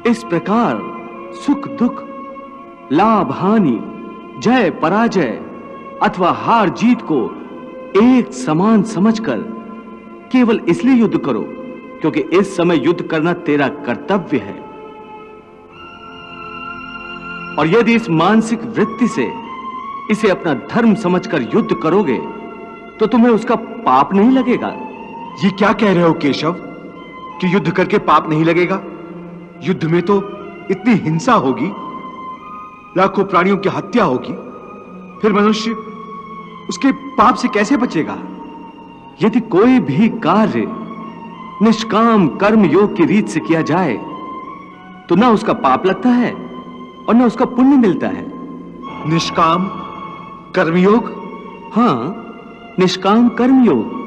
इस प्रकार सुख दुख, लाभ हानि, जय पराजय अथवा हार जीत को एक समान समझकर केवल इसलिए युद्ध करो क्योंकि इस समय युद्ध करना तेरा कर्तव्य है। और यदि इस मानसिक वृत्ति से इसे अपना धर्म समझकर युद्ध करोगे तो तुम्हें उसका पाप नहीं लगेगा। ये क्या कह रहे हो केशव कि युद्ध करके पाप नहीं लगेगा? युद्ध में तो इतनी हिंसा होगी, लाखों प्राणियों की हत्या होगी, फिर मनुष्य उसके पाप से कैसे बचेगा? यदि कोई भी कार्य निष्काम कर्म योग की रीत से किया जाए तो ना उसका पाप लगता है और ना उसका पुण्य मिलता है। निष्काम कर्मयोग? हां, निष्काम कर्मयोग।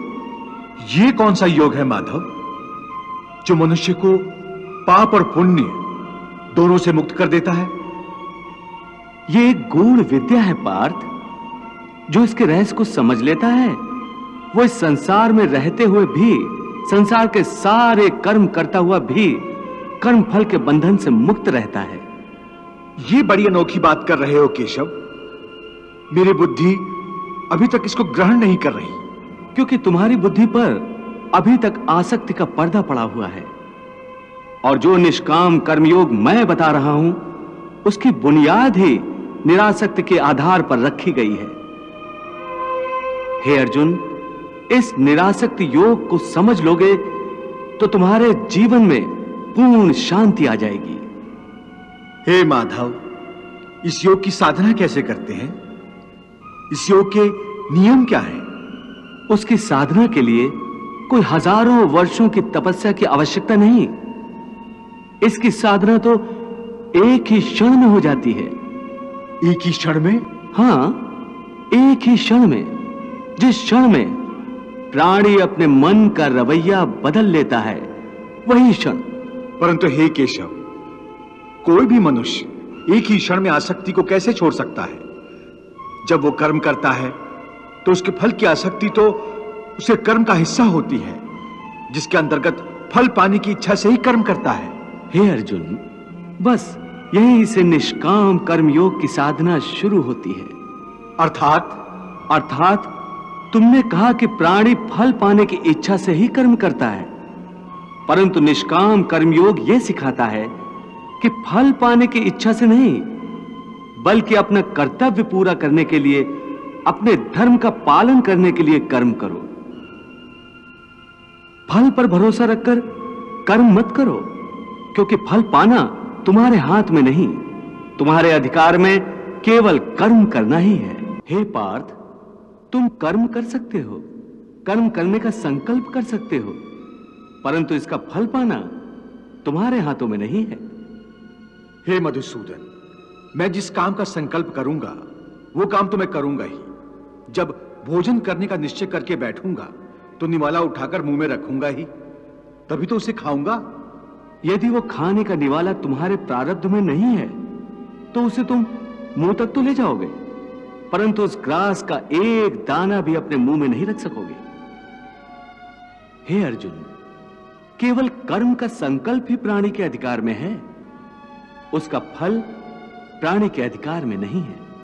ये कौन सा योग है माधव जो मनुष्य को पाप और पुण्य दोनों से मुक्त कर देता है? ये एक गूढ़ विद्या है पार्थ। जो इसके रहस्य को समझ लेता है वो इस संसार में रहते हुए भी, संसार के सारे कर्म करता हुआ भी कर्म फल के बंधन से मुक्त रहता है। ये बड़ी अनोखी बात कर रहे हो केशव। मेरी बुद्धि अभी तक इसको ग्रहण नहीं कर रही। क्योंकि तुम्हारी बुद्धि पर अभी तक आसक्ति का पर्दा पड़ा हुआ है। और जो निष्काम कर्मयोग मैं बता रहा हूं उसकी बुनियाद ही निरासक्ति के आधार पर रखी गई है। हे अर्जुन, इस निरासक्ति योग को समझ लोगे तो तुम्हारे जीवन में पूर्ण शांति आ जाएगी। हे माधव, इस योग की साधना कैसे करते हैं? इस योग के नियम क्या हैं? उसकी साधना के लिए कोई हजारों वर्षों की तपस्या की आवश्यकता नहीं। इसकी साधना तो एक ही क्षण में हो जाती है। एक ही क्षण में? हां, एक ही क्षण में। जिस क्षण में प्राणी अपने मन का रवैया बदल लेता है वही क्षण। परंतु हे केशव, कोई भी मनुष्य एक ही क्षण में आसक्ति को कैसे छोड़ सकता है? जब वो कर्म करता है तो उसके फल की आसक्ति तो उसे कर्म का हिस्सा होती है, जिसके अंतर्गत फल पाने की इच्छा से ही कर्म करता है। हे अर्जुन, बस यहीं से निष्काम कर्मयोग की साधना शुरू होती है। अर्थात तुमने कहा कि प्राणी फल पाने की इच्छा से ही कर्म करता है, परंतु निष्काम कर्मयोग यह सिखाता है कि फल पाने की इच्छा से नहीं, बल्कि अपना कर्तव्य पूरा करने के लिए, अपने धर्म का पालन करने के लिए कर्म करो। फल पर भरोसा रखकर कर्म मत करो, क्योंकि फल पाना तुम्हारे हाथ में नहीं, तुम्हारे अधिकार में केवल कर्म करना ही है। हे पार्थ, तुम कर्म कर सकते हो, कर्म करने का संकल्प कर सकते हो, परंतु इसका फल पाना तुम्हारे हाथों में नहीं है। हे मधुसूदन, मैं जिस काम का संकल्प करूंगा वो काम तो मैं करूंगा ही। जब भोजन करने का निश्चय करके बैठूंगा तो निवाला उठाकर मुंह में रखूंगा ही, तभी तो उसे खाऊंगा। यदि वो खाने का निवाला तुम्हारे प्रारब्ध में नहीं है तो उसे तुम मुंह तक तो ले जाओगे, परंतु उस ग्रास का एक दाना भी अपने मुंह में नहीं रख सकोगे। हे अर्जुन, केवल कर्म का संकल्प ही प्राणी के अधिकार में है, उसका फल प्राणी के अधिकार में नहीं है।